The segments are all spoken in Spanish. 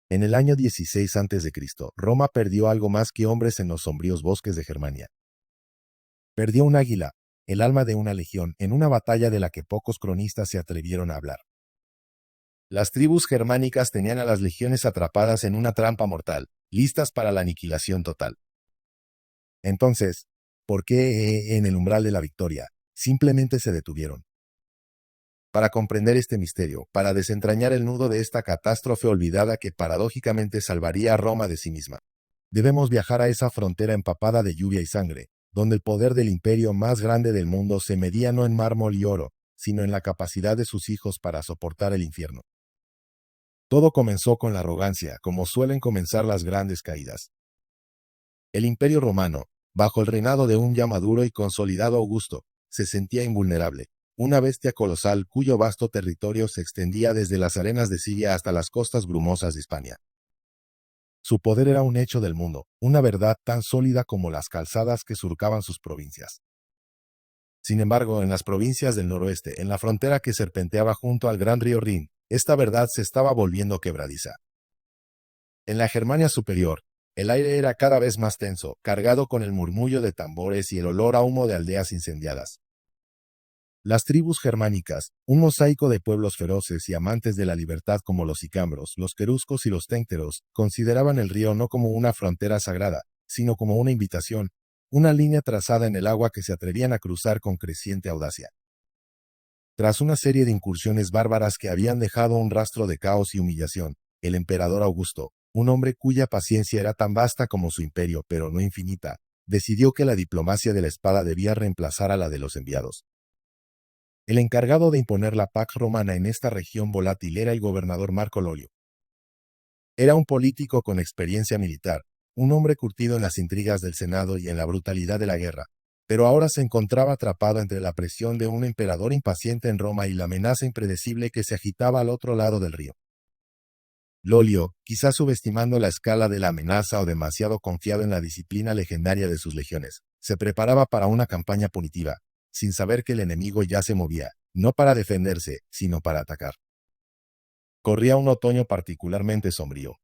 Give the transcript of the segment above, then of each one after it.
En el año 16 a.C., Roma perdió algo más que hombres en los sombríos bosques de Germania. Perdió un águila, el alma de una legión, en una batalla de la que pocos cronistas se atrevieron a hablar. Las tribus germánicas tenían a las legiones atrapadas en una trampa mortal, listas para la aniquilación total. Entonces, ¿por qué en el umbral de la victoria? Simplemente se detuvieron. Para comprender este misterio, para desentrañar el nudo de esta catástrofe olvidada que paradójicamente salvaría a Roma de sí misma, debemos viajar a esa frontera empapada de lluvia y sangre, donde el poder del imperio más grande del mundo se medía no en mármol y oro, sino en la capacidad de sus hijos para soportar el infierno. Todo comenzó con la arrogancia, como suelen comenzar las grandes caídas. El Imperio Romano, bajo el reinado de un ya maduro y consolidado Augusto, se sentía invulnerable, una bestia colosal cuyo vasto territorio se extendía desde las arenas de Siria hasta las costas brumosas de Hispania. Su poder era un hecho del mundo, una verdad tan sólida como las calzadas que surcaban sus provincias. Sin embargo, en las provincias del noroeste, en la frontera que serpenteaba junto al gran río Rin, esta verdad se estaba volviendo quebradiza. En la Germania superior, el aire era cada vez más tenso, cargado con el murmullo de tambores y el olor a humo de aldeas incendiadas. Las tribus germánicas, un mosaico de pueblos feroces y amantes de la libertad como los sicambros, los queruscos y los téncteros, consideraban el río no como una frontera sagrada, sino como una invitación, una línea trazada en el agua que se atrevían a cruzar con creciente audacia. Tras una serie de incursiones bárbaras que habían dejado un rastro de caos y humillación, el emperador Augusto, un hombre cuya paciencia era tan vasta como su imperio, pero no infinita, decidió que la diplomacia de la espada debía reemplazar a la de los enviados. El encargado de imponer la Pax Romana en esta región volátil era el gobernador Marco Lolio. Era un político con experiencia militar, un hombre curtido en las intrigas del Senado y en la brutalidad de la guerra, pero ahora se encontraba atrapado entre la presión de un emperador impaciente en Roma y la amenaza impredecible que se agitaba al otro lado del río. Lolio, quizás subestimando la escala de la amenaza o demasiado confiado en la disciplina legendaria de sus legiones, se preparaba para una campaña punitiva, sin saber que el enemigo ya se movía, no para defenderse, sino para atacar. Corría un otoño particularmente sombrío.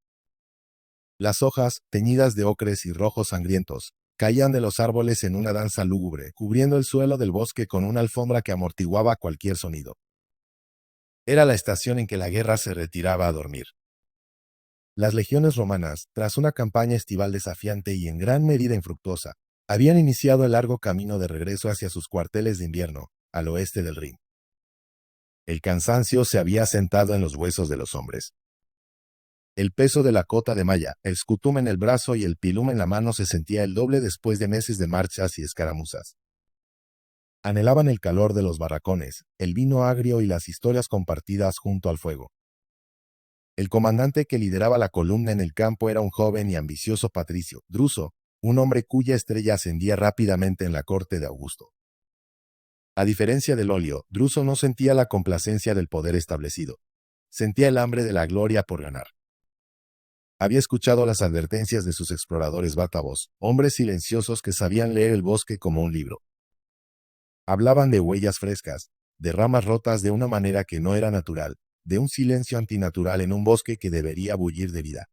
Las hojas, teñidas de ocres y rojos sangrientos, caían de los árboles en una danza lúgubre, cubriendo el suelo del bosque con una alfombra que amortiguaba cualquier sonido. Era la estación en que la guerra se retiraba a dormir. Las legiones romanas, tras una campaña estival desafiante y en gran medida infructuosa, habían iniciado el largo camino de regreso hacia sus cuarteles de invierno, al oeste del Rin. El cansancio se había sentado en los huesos de los hombres. El peso de la cota de malla, el scutum en el brazo y el pilum en la mano se sentía el doble después de meses de marchas y escaramuzas. Anhelaban el calor de los barracones, el vino agrio y las historias compartidas junto al fuego. El comandante que lideraba la columna en el campo era un joven y ambicioso patricio, Druso, un hombre cuya estrella ascendía rápidamente en la corte de Augusto. A diferencia de Lolio, Druso no sentía la complacencia del poder establecido. Sentía el hambre de la gloria por ganar. Había escuchado las advertencias de sus exploradores bátavos, hombres silenciosos que sabían leer el bosque como un libro. Hablaban de huellas frescas, de ramas rotas de una manera que no era natural, de un silencio antinatural en un bosque que debería bullir de vida.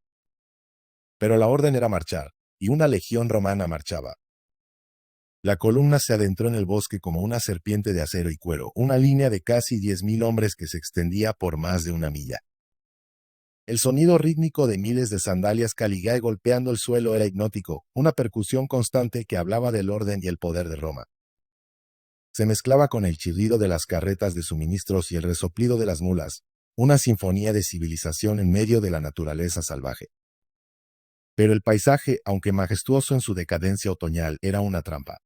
Pero la orden era marchar, y una legión romana marchaba. La columna se adentró en el bosque como una serpiente de acero y cuero, una línea de casi 10.000 hombres que se extendía por más de una milla. El sonido rítmico de miles de sandalias caligae golpeando el suelo era hipnótico, una percusión constante que hablaba del orden y el poder de Roma. Se mezclaba con el chirrido de las carretas de suministros y el resoplido de las mulas, una sinfonía de civilización en medio de la naturaleza salvaje. Pero el paisaje, aunque majestuoso en su decadencia otoñal, era una trampa.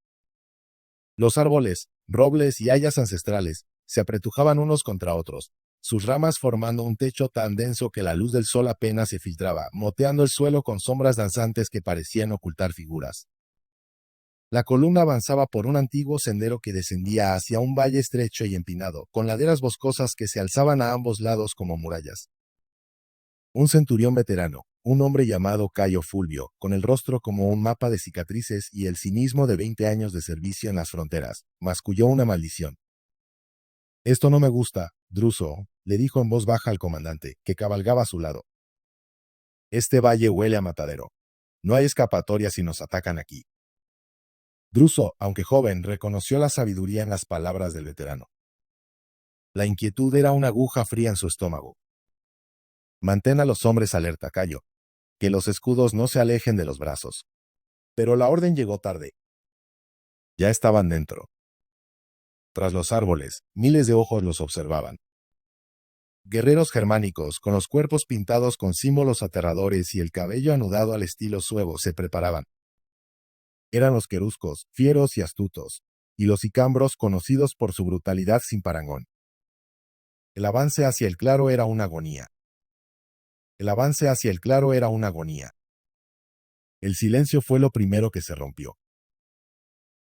Los árboles, robles y hayas ancestrales se apretujaban unos contra otros, sus ramas formando un techo tan denso que la luz del sol apenas se filtraba, moteando el suelo con sombras danzantes que parecían ocultar figuras. La columna avanzaba por un antiguo sendero que descendía hacia un valle estrecho y empinado, con laderas boscosas que se alzaban a ambos lados como murallas. Un centurión veterano, un hombre llamado Cayo Fulvio, con el rostro como un mapa de cicatrices y el cinismo de 20 años de servicio en las fronteras, masculló una maldición. «Esto no me gusta, Druso», le dijo en voz baja al comandante, que cabalgaba a su lado. Este valle huele a matadero. No hay escapatoria si nos atacan aquí. Druso, aunque joven, reconoció la sabiduría en las palabras del veterano. La inquietud era una aguja fría en su estómago. Mantén a los hombres alerta, Cayo. Que los escudos no se alejen de los brazos. Pero la orden llegó tarde. Ya estaban dentro. Tras los árboles, miles de ojos los observaban. Guerreros germánicos, con los cuerpos pintados con símbolos aterradores y el cabello anudado al estilo suevo, se preparaban. Eran los queruscos, fieros y astutos, y los sicambros, conocidos por su brutalidad sin parangón. El avance hacia el claro era una agonía. El avance hacia el claro era una agonía. El silencio fue lo primero que se rompió.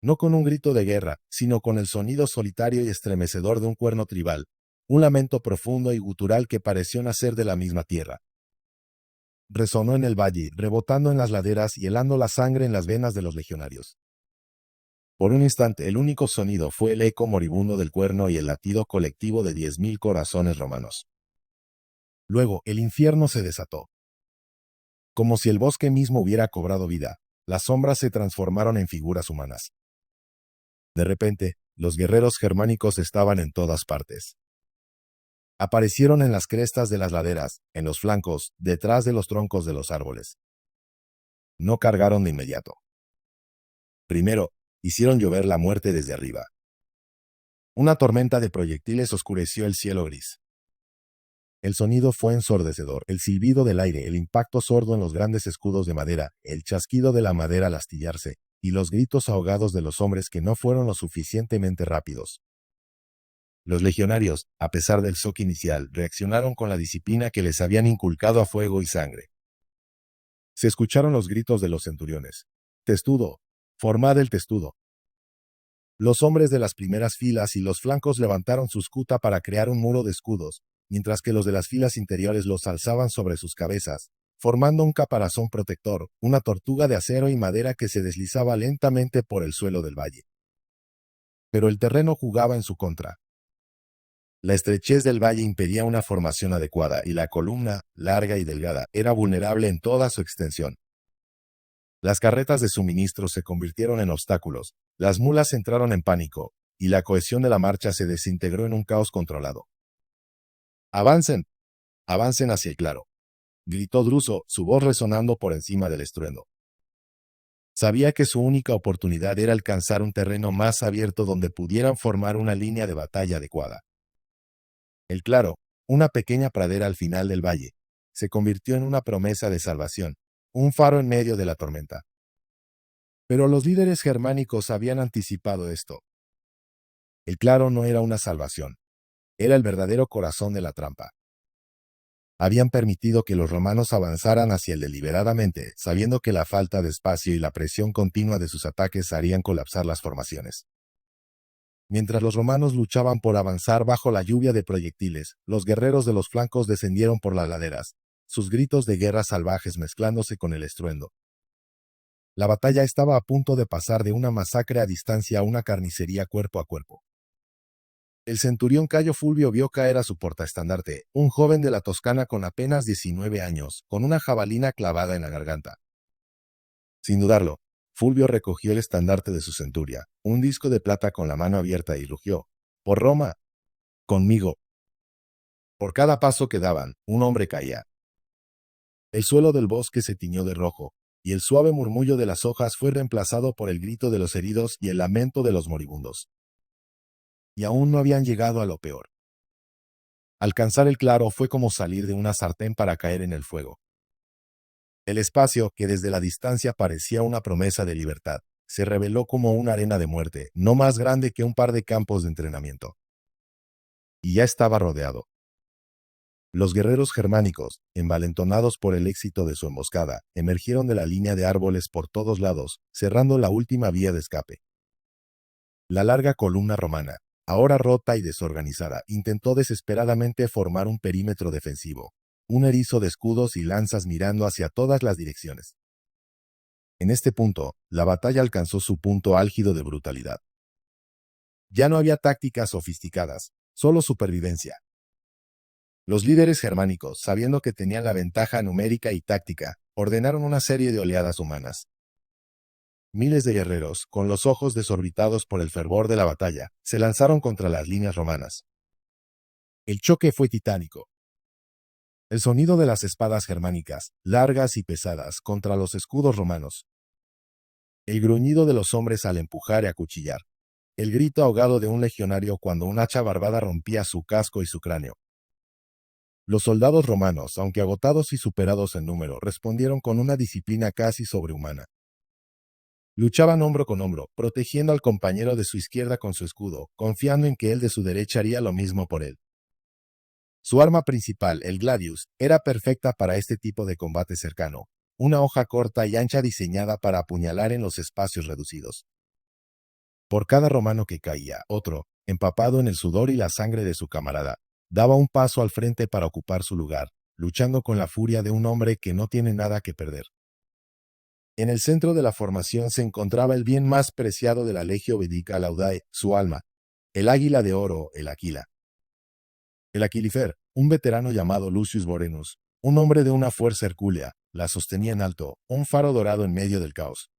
No con un grito de guerra, sino con el sonido solitario y estremecedor de un cuerno tribal, un lamento profundo y gutural que pareció nacer de la misma tierra. Resonó en el valle, rebotando en las laderas y helando la sangre en las venas de los legionarios. Por un instante, el único sonido fue el eco moribundo del cuerno y el latido colectivo de 10.000 corazones romanos. Luego, el infierno se desató. Como si el bosque mismo hubiera cobrado vida, las sombras se transformaron en figuras humanas. De repente, los guerreros germánicos estaban en todas partes. Aparecieron en las crestas de las laderas, en los flancos, detrás de los troncos de los árboles. No cargaron de inmediato. Primero, hicieron llover la muerte desde arriba. Una tormenta de proyectiles oscureció el cielo gris. El sonido fue ensordecedor, el silbido del aire, el impacto sordo en los grandes escudos de madera, el chasquido de la madera al astillarse, y los gritos ahogados de los hombres que no fueron lo suficientemente rápidos. Los legionarios, a pesar del shock inicial, reaccionaron con la disciplina que les habían inculcado a fuego y sangre. Se escucharon los gritos de los centuriones. «Testudo, formad el testudo». Los hombres de las primeras filas y los flancos levantaron su escuta para crear un muro de escudos, mientras que los de las filas interiores los alzaban sobre sus cabezas, formando un caparazón protector, una tortuga de acero y madera que se deslizaba lentamente por el suelo del valle. Pero el terreno jugaba en su contra. La estrechez del valle impedía una formación adecuada y la columna, larga y delgada, era vulnerable en toda su extensión. Las carretas de suministro se convirtieron en obstáculos, las mulas entraron en pánico, y la cohesión de la marcha se desintegró en un caos controlado. «¡Avancen! ¡Avancen hacia el claro!», gritó Druso, su voz resonando por encima del estruendo. Sabía que su única oportunidad era alcanzar un terreno más abierto donde pudieran formar una línea de batalla adecuada. El claro, una pequeña pradera al final del valle, se convirtió en una promesa de salvación, un faro en medio de la tormenta. Pero los líderes germánicos habían anticipado esto. El claro no era una salvación, era el verdadero corazón de la trampa. Habían permitido que los romanos avanzaran hacia él deliberadamente, sabiendo que la falta de espacio y la presión continua de sus ataques harían colapsar las formaciones. Mientras los romanos luchaban por avanzar bajo la lluvia de proyectiles, los guerreros de los flancos descendieron por las laderas, sus gritos de guerra salvajes mezclándose con el estruendo. La batalla estaba a punto de pasar de una masacre a distancia a una carnicería cuerpo a cuerpo. El centurión Cayo Fulvio vio caer a su portaestandarte, un joven de la Toscana con apenas 19 años, con una jabalina clavada en la garganta. Sin dudarlo, Fulvio recogió el estandarte de su centuria, un disco de plata con la mano abierta y rugió: «¡Por Roma! ¡Conmigo!». Por cada paso que daban, un hombre caía. El suelo del bosque se tiñó de rojo, y el suave murmullo de las hojas fue reemplazado por el grito de los heridos y el lamento de los moribundos. Y aún no habían llegado a lo peor. Alcanzar el claro fue como salir de una sartén para caer en el fuego. El espacio, que desde la distancia parecía una promesa de libertad, se reveló como una arena de muerte, no más grande que un par de campos de entrenamiento. Y ya estaba rodeado. Los guerreros germánicos, envalentonados por el éxito de su emboscada, emergieron de la línea de árboles por todos lados, cerrando la última vía de escape. La larga columna romana, ahora rota y desorganizada, intentó desesperadamente formar un perímetro defensivo, un erizo de escudos y lanzas mirando hacia todas las direcciones. En este punto, la batalla alcanzó su punto álgido de brutalidad. Ya no había tácticas sofisticadas, solo supervivencia. Los líderes germánicos, sabiendo que tenían la ventaja numérica y táctica, ordenaron una serie de oleadas humanas. Miles de guerreros, con los ojos desorbitados por el fervor de la batalla, se lanzaron contra las líneas romanas. El choque fue titánico. El sonido de las espadas germánicas, largas y pesadas, contra los escudos romanos. El gruñido de los hombres al empujar y acuchillar. El grito ahogado de un legionario cuando un hacha barbada rompía su casco y su cráneo. Los soldados romanos, aunque agotados y superados en número, respondieron con una disciplina casi sobrehumana. Luchaban hombro con hombro, protegiendo al compañero de su izquierda con su escudo, confiando en que el de su derecha haría lo mismo por él. Su arma principal, el gladius, era perfecta para este tipo de combate cercano, una hoja corta y ancha diseñada para apuñalar en los espacios reducidos. Por cada romano que caía, otro, empapado en el sudor y la sangre de su camarada, daba un paso al frente para ocupar su lugar, luchando con la furia de un hombre que no tiene nada que perder. En el centro de la formación se encontraba el bien más preciado de la Legio Vedica Laudae, su alma, el águila de oro, el Aquila. El Aquilifer, un veterano llamado Lucius Vorenus, un hombre de una fuerza hercúlea, la sostenía en alto, un faro dorado en medio del caos.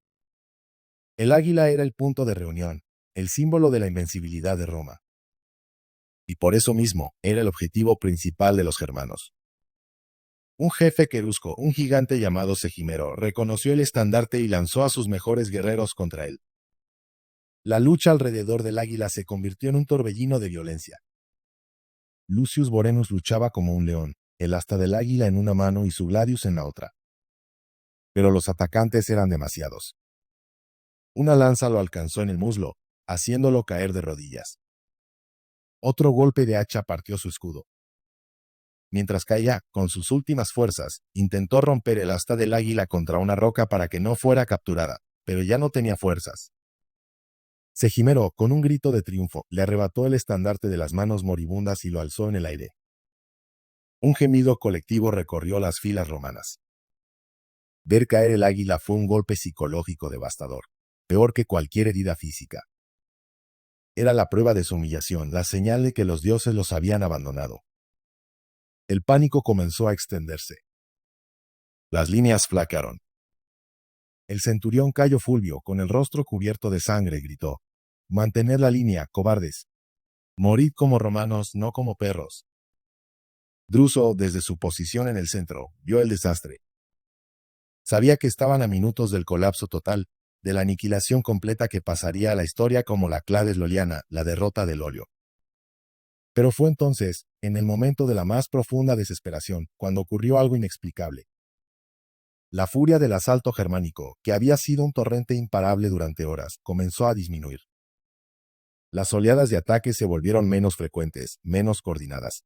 El águila era el punto de reunión, el símbolo de la invencibilidad de Roma. Y por eso mismo, era el objetivo principal de los germanos. Un jefe querusco, un gigante llamado Segimero, reconoció el estandarte y lanzó a sus mejores guerreros contra él. La lucha alrededor del águila se convirtió en un torbellino de violencia. Lucius Vorenus luchaba como un león, el asta del águila en una mano y su gladius en la otra. Pero los atacantes eran demasiados. Una lanza lo alcanzó en el muslo, haciéndolo caer de rodillas. Otro golpe de hacha partió su escudo. Mientras caía, con sus últimas fuerzas, intentó romper el asta del águila contra una roca para que no fuera capturada, pero ya no tenía fuerzas. Segimero, con un grito de triunfo, le arrebató el estandarte de las manos moribundas y lo alzó en el aire. Un gemido colectivo recorrió las filas romanas. Ver caer el águila fue un golpe psicológico devastador, peor que cualquier herida física. Era la prueba de su humillación, la señal de que los dioses los habían abandonado. El pánico comenzó a extenderse. Las líneas flaquearon. El centurión Cayo Fulvio, con el rostro cubierto de sangre, gritó: «Mantened la línea, cobardes. Morid como romanos, no como perros». Druso, desde su posición en el centro, vio el desastre. Sabía que estaban a minutos del colapso total, de la aniquilación completa que pasaría a la historia como la Clades Loliana, la derrota del óleo. Pero fue entonces, en el momento de la más profunda desesperación, cuando ocurrió algo inexplicable. La furia del asalto germánico, que había sido un torrente imparable durante horas, comenzó a disminuir. Las oleadas de ataque se volvieron menos frecuentes, menos coordinadas.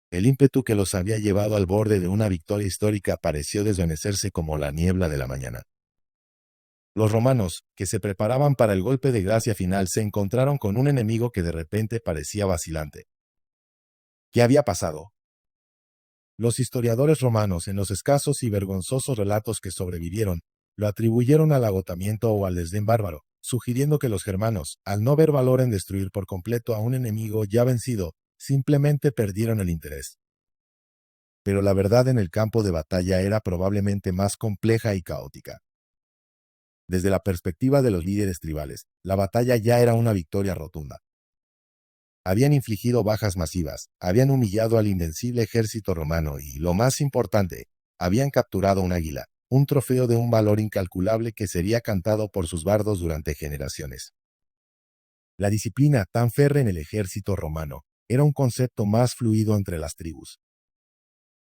El ímpetu que los había llevado al borde de una victoria histórica pareció desvanecerse como la niebla de la mañana. Los romanos, que se preparaban para el golpe de gracia final, se encontraron con un enemigo que de repente parecía vacilante. ¿Qué había pasado? Los historiadores romanos, en los escasos y vergonzosos relatos que sobrevivieron, lo atribuyeron al agotamiento o al desdén bárbaro, sugiriendo que los germanos, al no ver valor en destruir por completo a un enemigo ya vencido, simplemente perdieron el interés. Pero la verdad en el campo de batalla era probablemente más compleja y caótica. Desde la perspectiva de los líderes tribales, la batalla ya era una victoria rotunda. Habían infligido bajas masivas, habían humillado al invencible ejército romano y, lo más importante, habían capturado un águila, un trofeo de un valor incalculable que sería cantado por sus bardos durante generaciones. La disciplina tan férrea en el ejército romano era un concepto más fluido entre las tribus.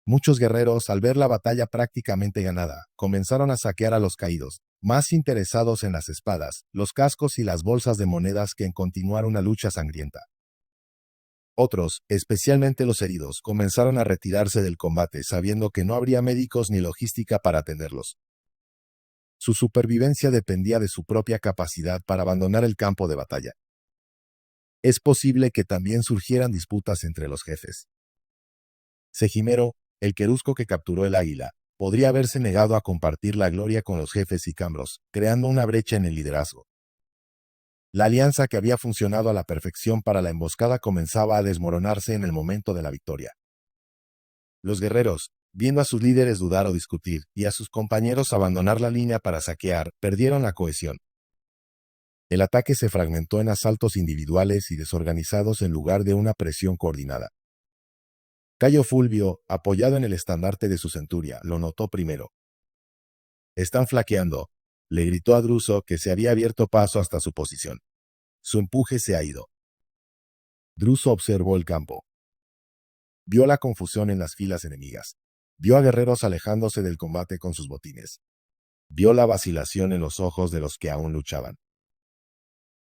Muchos guerreros, al ver la batalla prácticamente ganada, comenzaron a saquear a los caídos, más interesados en las espadas, los cascos y las bolsas de monedas que en continuar una lucha sangrienta. Otros, especialmente los heridos, comenzaron a retirarse del combate sabiendo que no habría médicos ni logística para atenderlos. Su supervivencia dependía de su propia capacidad para abandonar el campo de batalla. Es posible que también surgieran disputas entre los jefes. Segimero, el querusco que capturó el águila, podría haberse negado a compartir la gloria con los jefes sicambros, creando una brecha en el liderazgo. La alianza que había funcionado a la perfección para la emboscada comenzaba a desmoronarse en el momento de la victoria. Los guerreros, viendo a sus líderes dudar o discutir, y a sus compañeros abandonar la línea para saquear, perdieron la cohesión. El ataque se fragmentó en asaltos individuales y desorganizados en lugar de una presión coordinada. Cayo Fulvio, apoyado en el estandarte de su centuria, lo notó primero. «Están flaqueando», le gritó a Druso, que se había abierto paso hasta su posición. «Su empuje se ha ido». Druso observó el campo. Vio la confusión en las filas enemigas. Vio a guerreros alejándose del combate con sus botines. Vio la vacilación en los ojos de los que aún luchaban.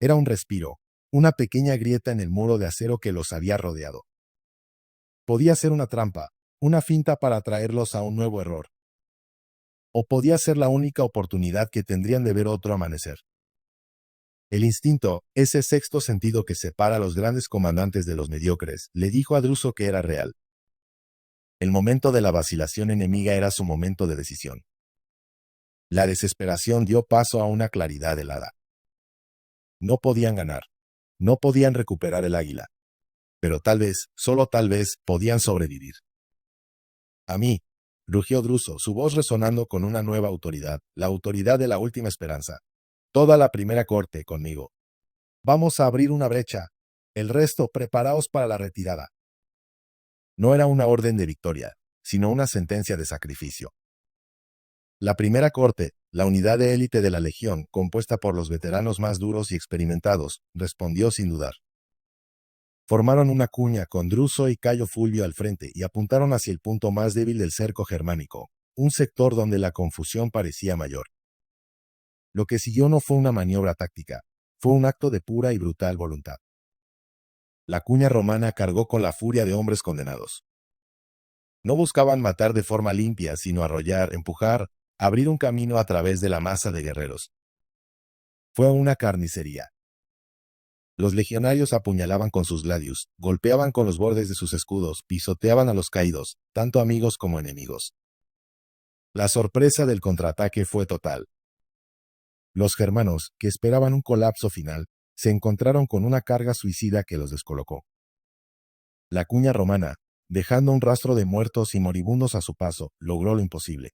Era un respiro, una pequeña grieta en el muro de acero que los había rodeado. Podía ser una trampa, una finta para atraerlos a un nuevo error. O podía ser la única oportunidad que tendrían de ver otro amanecer. El instinto, ese sexto sentido que separa a los grandes comandantes de los mediocres, le dijo a Druso que era real. El momento de la vacilación enemiga era su momento de decisión. La desesperación dio paso a una claridad helada. No podían ganar. No podían recuperar el águila. Pero tal vez, solo tal vez, podían sobrevivir. «A mí», rugió Druso, su voz resonando con una nueva autoridad, la autoridad de la última esperanza. «Toda la primera corte conmigo. Vamos a abrir una brecha. El resto, preparaos para la retirada». No era una orden de victoria, sino una sentencia de sacrificio. La primera corte, la unidad de élite de la legión, compuesta por los veteranos más duros y experimentados, respondió sin dudar. Formaron una cuña con Druso y Cayo Fulvio al frente y apuntaron hacia el punto más débil del cerco germánico, un sector donde la confusión parecía mayor. Lo que siguió no fue una maniobra táctica, fue un acto de pura y brutal voluntad. La cuña romana cargó con la furia de hombres condenados. No buscaban matar de forma limpia, sino arrollar, empujar, abrir un camino a través de la masa de guerreros. Fue una carnicería. Los legionarios apuñalaban con sus gladius, golpeaban con los bordes de sus escudos, pisoteaban a los caídos, tanto amigos como enemigos. La sorpresa del contraataque fue total. Los germanos, que esperaban un colapso final, se encontraron con una carga suicida que los descolocó. La cuña romana, dejando un rastro de muertos y moribundos a su paso, logró lo imposible.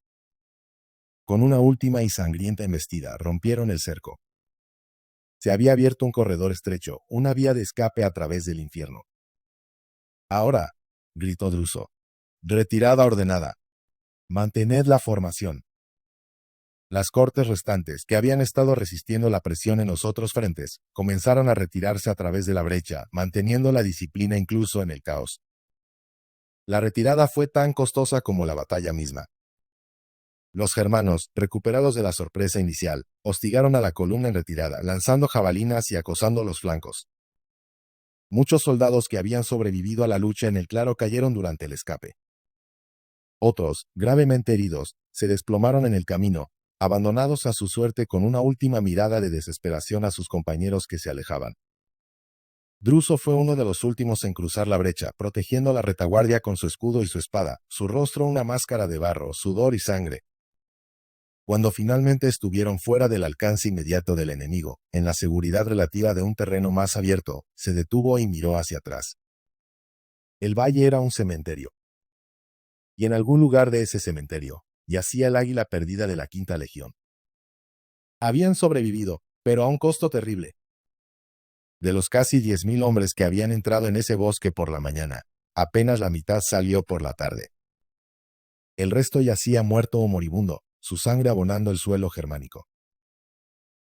Con una última y sangrienta embestida, rompieron el cerco. Se había abierto un corredor estrecho, una vía de escape a través del infierno. «Ahora», gritó Druso, «retirada ordenada. Mantened la formación». Las cortes restantes, que habían estado resistiendo la presión en los otros frentes, comenzaron a retirarse a través de la brecha, manteniendo la disciplina incluso en el caos. La retirada fue tan costosa como la batalla misma. Los germanos, recuperados de la sorpresa inicial, hostigaron a la columna en retirada, lanzando jabalinas y acosando los flancos. Muchos soldados que habían sobrevivido a la lucha en el claro cayeron durante el escape. Otros, gravemente heridos, se desplomaron en el camino, abandonados a su suerte con una última mirada de desesperación a sus compañeros que se alejaban. Druso fue uno de los últimos en cruzar la brecha, protegiendo la retaguardia con su escudo y su espada, su rostro una máscara de barro, sudor y sangre. Cuando finalmente estuvieron fuera del alcance inmediato del enemigo, en la seguridad relativa de un terreno más abierto, se detuvo y miró hacia atrás. El valle era un cementerio. Y en algún lugar de ese cementerio, yacía el águila perdida de la Quinta Legión. Habían sobrevivido, pero a un costo terrible. De los casi 10.000 hombres que habían entrado en ese bosque por la mañana, apenas la mitad salió por la tarde. El resto yacía muerto o moribundo, su sangre abonando el suelo germánico.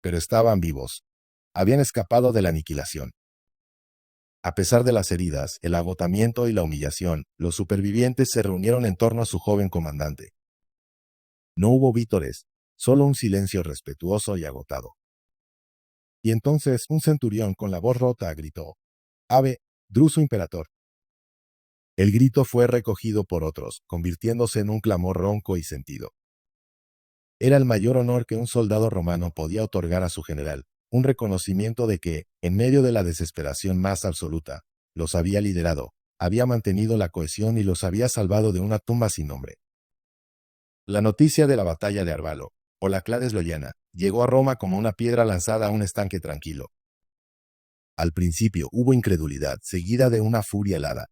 Pero estaban vivos. Habían escapado de la aniquilación. A pesar de las heridas, el agotamiento y la humillación, los supervivientes se reunieron en torno a su joven comandante. No hubo vítores, solo un silencio respetuoso y agotado. Y entonces un centurión con la voz rota gritó: «Ave, Druso Imperator». El grito fue recogido por otros, convirtiéndose en un clamor ronco y sentido. Era el mayor honor que un soldado romano podía otorgar a su general, un reconocimiento de que, en medio de la desesperación más absoluta, los había liderado, había mantenido la cohesión y los había salvado de una tumba sin nombre. La noticia de la batalla de Arbalo, o la Clades Loyana, llegó a Roma como una piedra lanzada a un estanque tranquilo. Al principio hubo incredulidad, seguida de una furia helada.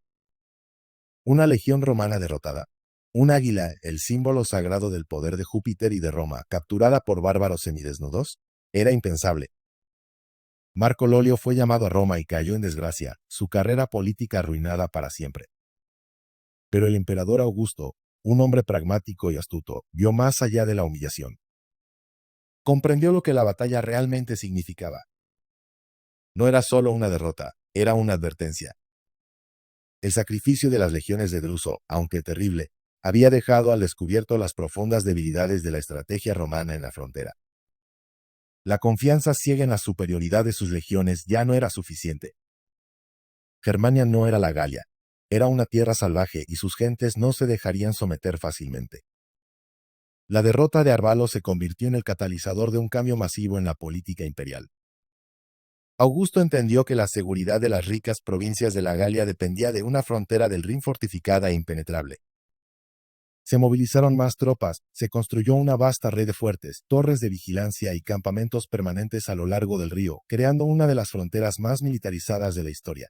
Una legión romana derrotada, Un águila, el símbolo sagrado del poder de Júpiter y de Roma, capturada por bárbaros semidesnudos, era impensable. Marco Lolio fue llamado a Roma y cayó en desgracia, su carrera política arruinada para siempre. Pero el emperador Augusto, un hombre pragmático y astuto, vio más allá de la humillación. Comprendió lo que la batalla realmente significaba. No era solo una derrota, era una advertencia. El sacrificio de las legiones de Druso, aunque terrible, había dejado al descubierto las profundas debilidades de la estrategia romana en la frontera. La confianza ciega en la superioridad de sus legiones ya no era suficiente. Germania no era la Galia, era una tierra salvaje y sus gentes no se dejarían someter fácilmente. La derrota de Arbalo se convirtió en el catalizador de un cambio masivo en la política imperial. Augusto entendió que la seguridad de las ricas provincias de la Galia dependía de una frontera del Rin fortificada e impenetrable. Se movilizaron más tropas, se construyó una vasta red de fuertes, torres de vigilancia y campamentos permanentes a lo largo del río, creando una de las fronteras más militarizadas de la historia.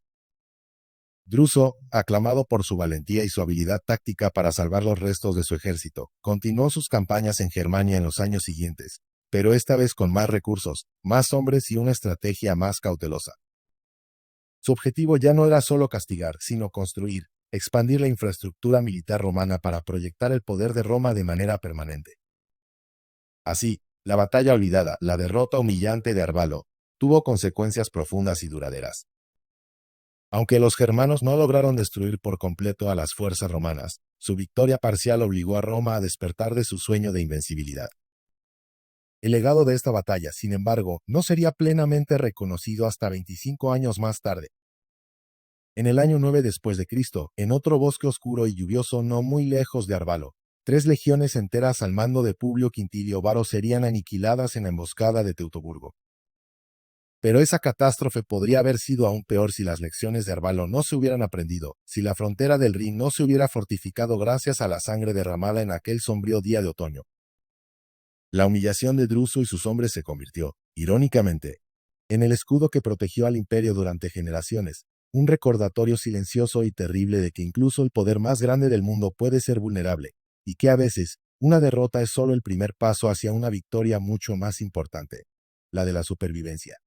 Druso, aclamado por su valentía y su habilidad táctica para salvar los restos de su ejército, continuó sus campañas en Germania en los años siguientes, pero esta vez con más recursos, más hombres y una estrategia más cautelosa. Su objetivo ya no era solo castigar, sino construir, expandir la infraestructura militar romana para proyectar el poder de Roma de manera permanente. Así, la batalla olvidada, la derrota humillante de Arbalo, tuvo consecuencias profundas y duraderas. Aunque los germanos no lograron destruir por completo a las fuerzas romanas, su victoria parcial obligó a Roma a despertar de su sueño de invencibilidad. El legado de esta batalla, sin embargo, no sería plenamente reconocido hasta 25 años más tarde. En el año 9 después de Cristo, en otro bosque oscuro y lluvioso no muy lejos de Arbalo, 3 legiones enteras al mando de Publio Quintilio Varo serían aniquiladas en la emboscada de Teutoburgo. Pero esa catástrofe podría haber sido aún peor si las lecciones de Arbalo no se hubieran aprendido, si la frontera del Rin no se hubiera fortificado gracias a la sangre derramada en aquel sombrío día de otoño. La humillación de Druso y sus hombres se convirtió, irónicamente, en el escudo que protegió al imperio durante generaciones, un recordatorio silencioso y terrible de que incluso el poder más grande del mundo puede ser vulnerable, y que a veces, una derrota es solo el primer paso hacia una victoria mucho más importante, la de la supervivencia.